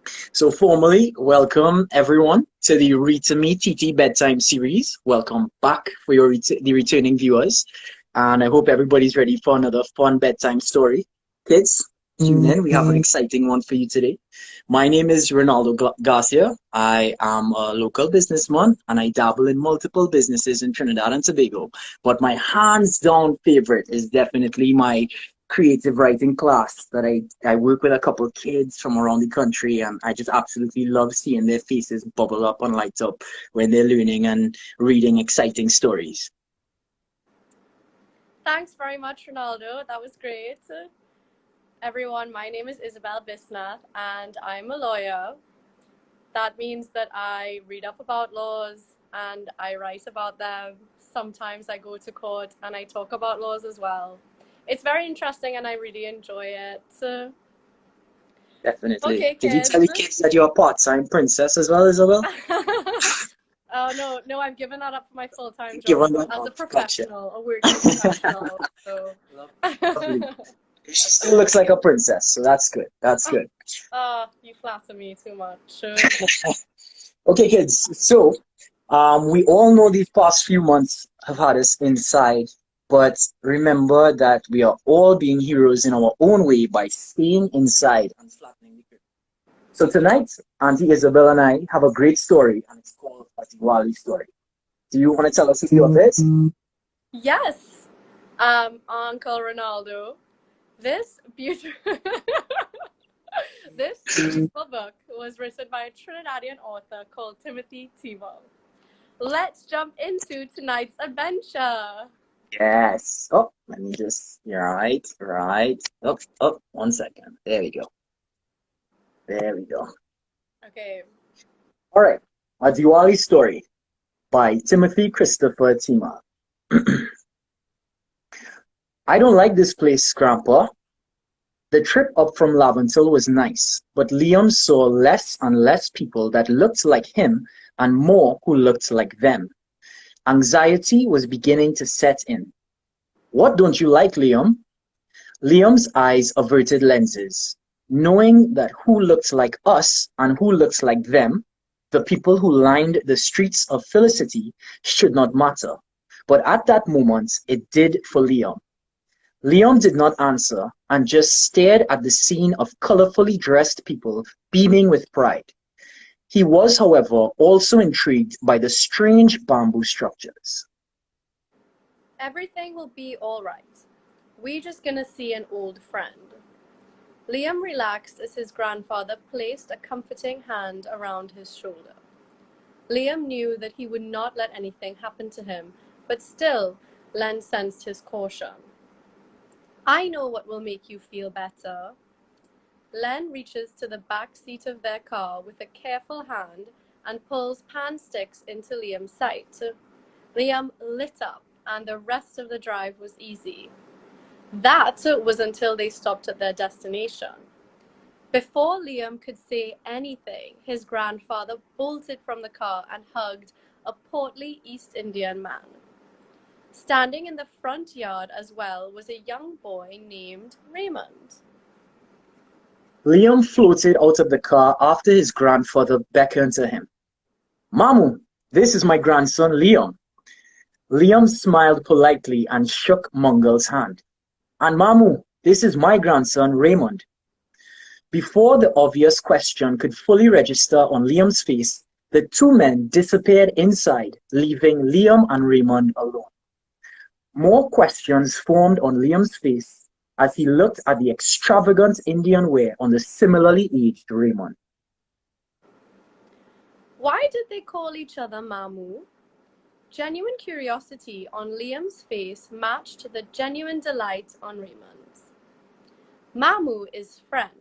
So formally, welcome everyone to the Read2Me TT Bedtime series. Welcome back for the returning viewers. And I hope everybody's ready for another fun bedtime story. Kids, tune in. We have an exciting one for you today. My name is Renaldo Garcia. I am a local businessman and I dabble in multiple businesses in Trinidad and Tobago. But my hands down favorite is definitely my creative writing class that I work with a couple of kids from around the country, and I just absolutely love seeing their faces bubble up and light up when they're learning and reading exciting stories. Thanks very much, Ronaldo. That was great. Everyone, my name is Ysabel Bisnath and I'm a lawyer. That means that I read up about laws and I write about them. Sometimes I go to court and I talk about laws as well. It's very interesting and I really enjoy it. Definitely. Okay, Did you kids. tell the kids that you're a part-time princess as well, Isabel? Oh, no, I've given that up for my full-time Given job that as a up, gotcha. professional, a working professional. So. Lovely. She still looks like a princess, so that's good. That's good. Oh, you flatter me too much. Okay, kids. So, we all know these past few months have had us inside, but remember that we are all being heroes in our own way by staying inside and flattening the curve. So tonight, Auntie Isabel and I have a great story, and it's called a Diwali story. Do you want to tell us a few of it? Yes, Uncle Ronaldo. This beautiful this beautiful book was written by a Trinidadian author called Timothy Tebow. Let's jump into tonight's adventure. Yes. Oh, let me just, right. Oh, 1 second. There we go. There we go. Okay. All right. A Diwali story by Timothy Christopher Tima. I don't like this place, Grandpa. The trip up from Laventil was nice, but Liam saw less and less people that looked like him and more who looked like them. Anxiety was beginning to set in. What don't you like, Liam? Liam's eyes averted lenses, knowing that who looked like us and who looked like them, the people who lined the streets of Felicity, should not matter. But at that moment, it did for Liam. Liam did not answer and just stared at the scene of colorfully dressed people beaming with pride. He was, however, also intrigued by the strange bamboo structures. Everything will be all right. We're just gonna see an old friend. Liam relaxed as his grandfather placed a comforting hand around his shoulder. Liam knew that he would not let anything happen to him, but still, Len sensed his caution. I know what will make you feel better. Len reaches to the back seat of their car with a careful hand and pulls pan sticks into Liam's sight. Liam lit up and the rest of the drive was easy. That was until they stopped at their destination. Before Liam could say anything, his grandfather bolted from the car and hugged a portly East Indian man. Standing in the front yard as well was a young boy named Raymond. Liam floated out of the car after his grandfather beckoned to him. Mamu, this is my grandson Liam. Liam smiled politely and shook Mungal's hand. And Mamu, this is my grandson Raymond. Before the obvious question could fully register on Liam's face, the two men disappeared inside, leaving Liam and Raymond alone. More questions formed on Liam's face as he looked at the extravagant Indian wear on the similarly aged Raymond. Why did they call each other Mamu? Genuine curiosity on Liam's face matched the genuine delight on Raymond's. Mamu is friend.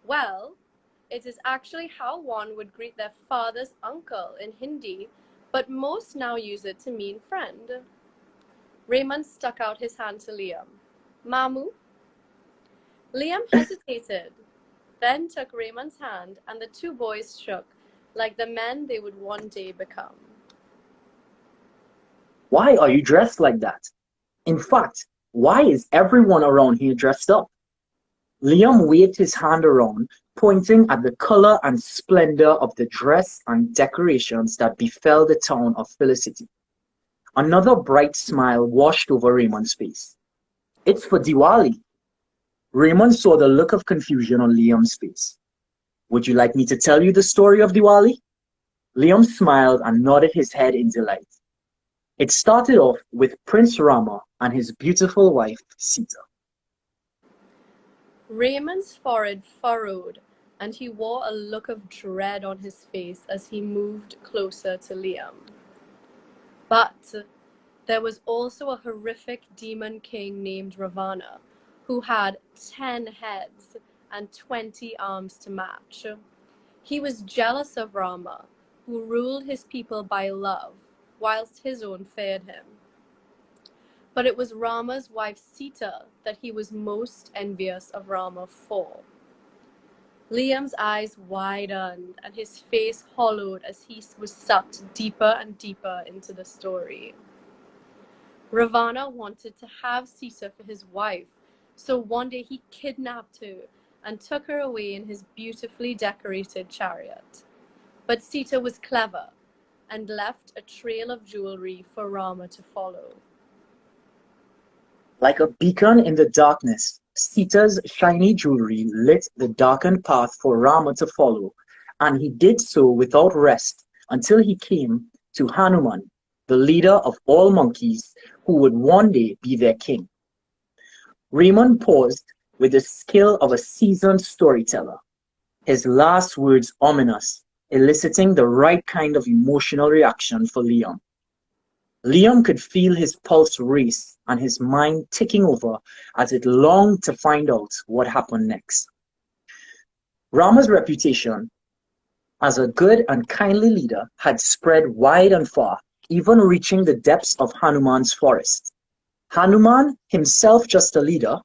Well, it is actually how one would greet their father's uncle in Hindi, but most now use it to mean friend. Raymond stuck out his hand to Liam. Mamu? Liam hesitated, then took Raymond's hand, and the two boys shook, like the men they would one day become. Why are you dressed like that? In fact, why is everyone around here dressed up? Liam waved his hand around, pointing at the color and splendor of the dress and decorations that befell the town of Felicity. Another bright smile washed over Raymond's face. It's for Diwali. Raymond saw the look of confusion on Liam's face. Would you like me to tell you the story of Diwali? Liam smiled and nodded his head in delight. It started off with Prince Rama and his beautiful wife, Sita. Raymond's forehead furrowed, and he wore a look of dread on his face as he moved closer to Liam. But there was also a horrific demon king named Ravana, who had 10 heads and 20 arms to match. He was jealous of Rama, who ruled his people by love, whilst his own feared him. But it was Rama's wife Sita that he was most envious of Rama for. Liam's eyes widened and his face hollowed as he was sucked deeper and deeper into the story. Ravana wanted to have Sita for his wife, so one day he kidnapped her and took her away in his beautifully decorated chariot. But Sita was clever and left a trail of jewelry for Rama to follow. Like a beacon in the darkness, Sita's shiny jewelry lit the darkened path for Rama to follow, and he did so without rest until he came to Hanuman, the leader of all monkeys who would one day be their king. Raymond paused with the skill of a seasoned storyteller, his last words ominous, eliciting the right kind of emotional reaction for Liam. Liam could feel his pulse race and his mind ticking over as it longed to find out what happened next. Rama's reputation as a good and kindly leader had spread wide and far, even reaching the depths of Hanuman's forest. Hanuman, himself just a leader,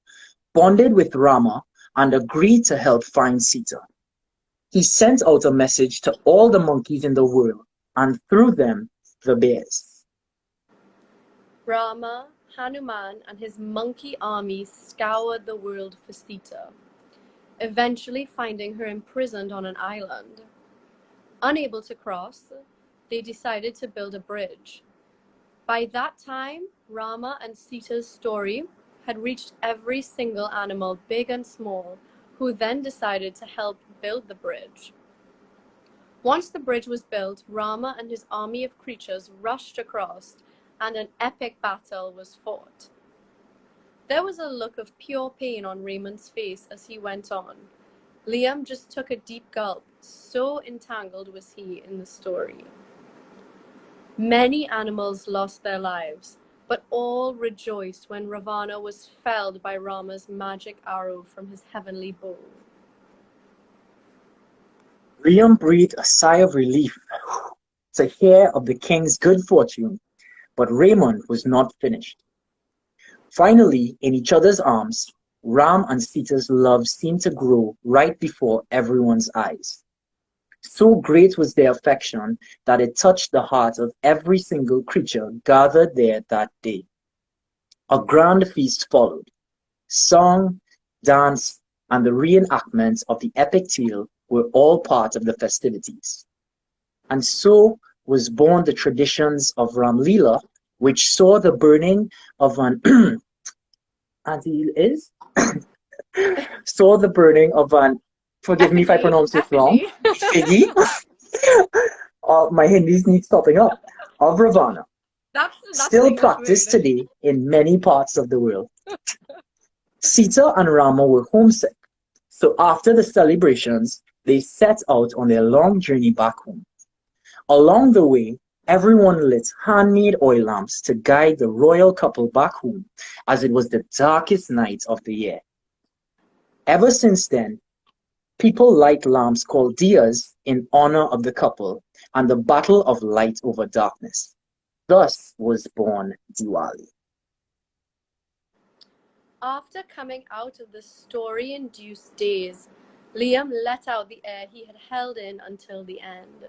bonded with Rama and agreed to help find Sita. He sent out a message to all the monkeys in the world, and through them, the bears. Rama, Hanuman, and his monkey army scoured the world for Sita, eventually finding her imprisoned on an island. Unable to cross, they decided to build a bridge. By that time, Rama and Sita's story had reached every single animal, big and small, who then decided to help build the bridge. Once the bridge was built, Rama and his army of creatures rushed across, and an epic battle was fought. There was a look of pure pain on Raymond's face as he went on. Liam just took a deep gulp, so entangled was he in the story. Many animals lost their lives, but all rejoiced when Ravana was felled by Rama's magic arrow from his heavenly bow. Liam breathed a sigh of relief to hear of the king's good fortune, but Raymond was not finished. Finally, in each other's arms, Ram and Sita's love seemed to grow right before everyone's eyes. So great was their affection that it touched the heart of every single creature gathered there that day. A grand feast followed. Song, dance, and the reenactment of the epic tale were all part of the festivities. And so was born the traditions of Ram Leela, which saw the burning of an saw the burning of an, forgive me if I pronounce this wrong, Figgy. My Hindi needs topping up, of Ravana, That's still practiced today in many parts of the world. Sita and Rama were homesick, so after the celebrations, they set out on their long journey back home. Along the way, everyone lit handmade oil lamps to guide the royal couple back home, as it was the darkest night of the year. Ever since then, people light lamps called diyas in honor of the couple and the battle of light over darkness. Thus was born Diwali. After coming out of the story-induced daze, Liam let out the air he had held in until the end.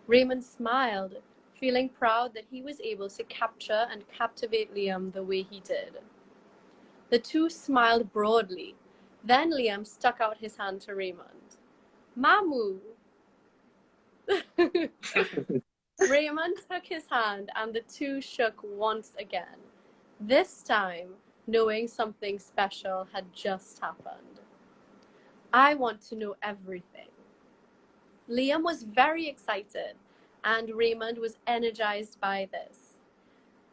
Raymond smiled, feeling proud that he was able to capture and captivate Liam the way he did. The two smiled broadly, Then Liam stuck out his hand to Raymond. Mamu! Raymond took his hand and the two shook once again, this time knowing something special had just happened. I want to know everything. Liam was very excited, and Raymond was energized by this.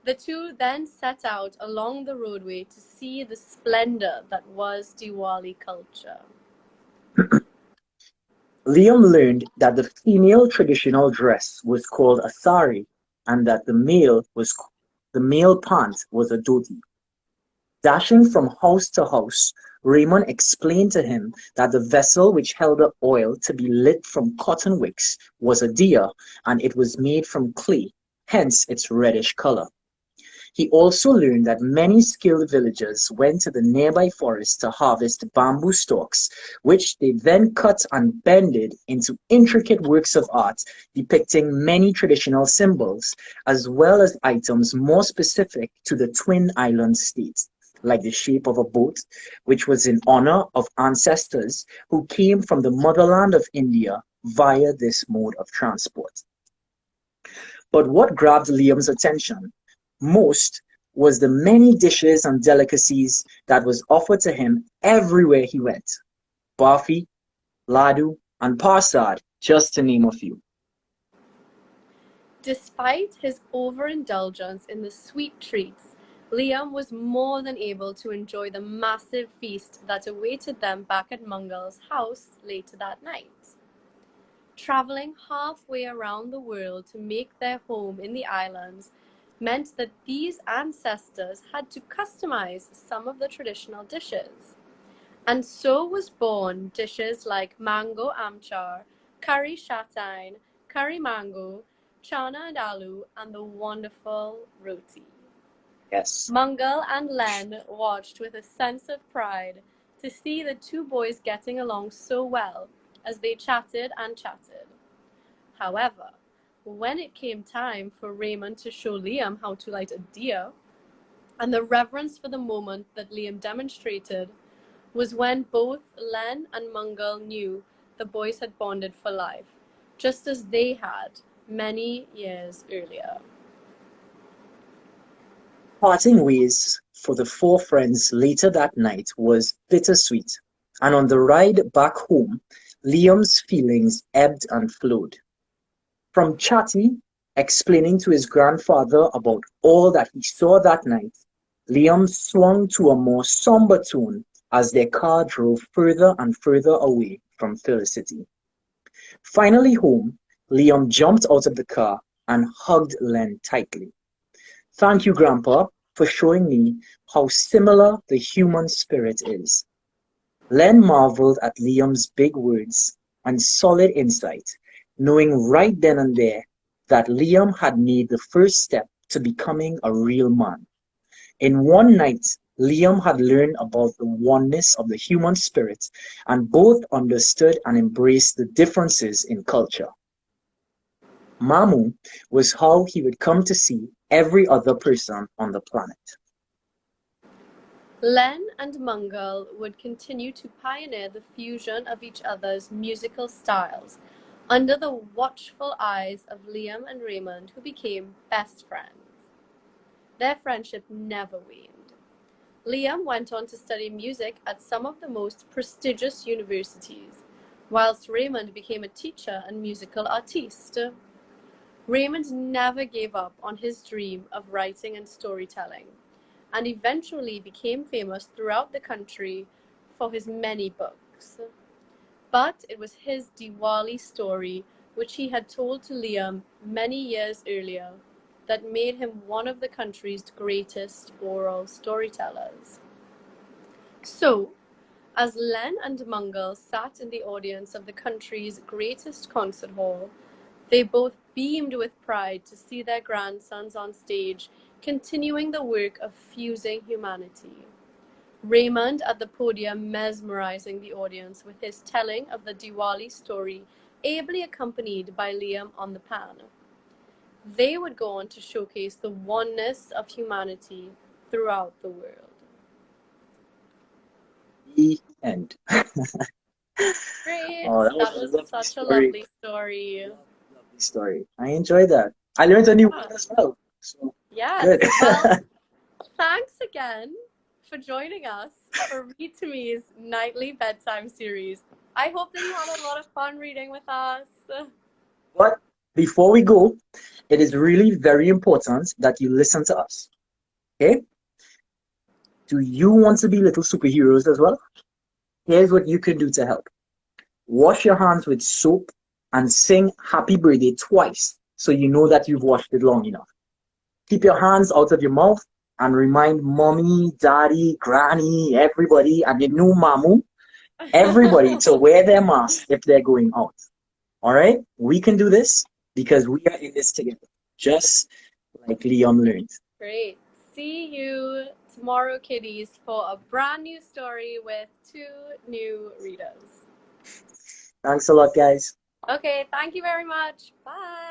The two then set out along the roadway to see the splendor that was Diwali culture. Liam learned that the female traditional dress was called a sari and that the male pant was a dhoti. Dashing from house to house, Raymond explained to him that the vessel which held the oil to be lit from cotton wicks was a diya and it was made from clay, hence its reddish color. He also learned that many skilled villagers went to the nearby forest to harvest bamboo stalks, which they then cut and bended into intricate works of art depicting many traditional symbols, as well as items more specific to the Twin Islands state, like the shape of a boat, which was in honor of ancestors who came from the motherland of India via this mode of transport. But what grabbed Liam's attention most was the many dishes and delicacies that was offered to him everywhere he went. Barfi, ladu, and parsad, just to name a few. Despite his overindulgence in the sweet treats, Liam was more than able to enjoy the massive feast that awaited them back at Mangal's house later that night. Traveling halfway around the world to make their home in the islands meant that these ancestors had to customize some of the traditional dishes. And so was born dishes like mango amchar, curry shatain, curry mango, chana and aloo, and the wonderful roti. Yes. Mangal and Len watched with a sense of pride to see the two boys getting along so well as they chatted and chatted. However, when it came time for Raymond to show Liam how to light a diya, and the reverence for the moment that Liam demonstrated was when both Len and Mangal knew the boys had bonded for life, just as they had many years earlier. Parting ways for the four friends later that night was bittersweet, and on the ride back home, Liam's feelings ebbed and flowed. From chatty, explaining to his grandfather about all that he saw that night, Liam swung to a more somber tone as their car drove further and further away from Felicity. Finally home, Liam jumped out of the car and hugged Len tightly. Thank you, Grandpa, for showing me how similar the human spirit is. Len marveled at Liam's big words and solid insight, knowing right then and there that Liam had made the first step to becoming a real man. In one night, Liam had learned about the oneness of the human spirit, and both understood and embraced the differences in culture. Mamu was how he would come to see every other person on the planet. Len and Mangal would continue to pioneer the fusion of each other's musical styles under the watchful eyes of Liam and Raymond, who became best friends. Their friendship never waned. Liam went on to study music at some of the most prestigious universities, whilst Raymond became a teacher and musical artiste. Raymond never gave up on his dream of writing and storytelling, and eventually became famous throughout the country for his many books. But it was his Diwali story, which he had told to Liam many years earlier, that made him one of the country's greatest oral storytellers. So, as Len and Mangal sat in the audience of the country's greatest concert hall, they both beamed with pride to see their grandsons on stage continuing the work of fusing humanity. Raymond at the podium mesmerizing the audience with his telling of the Diwali story, ably accompanied by Liam on the pan. They would go on to showcase the oneness of humanity throughout the world. The end. Great. Oh, that was That a was lovely such a story. lovely story. Lovely story. I enjoyed that. I learned a new Yeah. word as well. So Yes. good. Well, thanks again for joining us for Read2Me's nightly bedtime series. I hope that you had a lot of fun reading with us. But before we go, it is really very important that you listen to us. Okay? Do you want to be little superheroes as well? Here's what you can do to help. Wash your hands with soap and sing happy birthday twice so you know that you've washed it long enough. Keep your hands out of your mouth and remind mommy, daddy, granny, everybody, and your new mamu, everybody to wear their mask if they're going out. All right? We can do this because we are in this together, just like Leon learned. Great. See you tomorrow, kiddies, for a brand new story with 2 new readers. Thanks a lot, guys. Okay, thank you very much. Bye.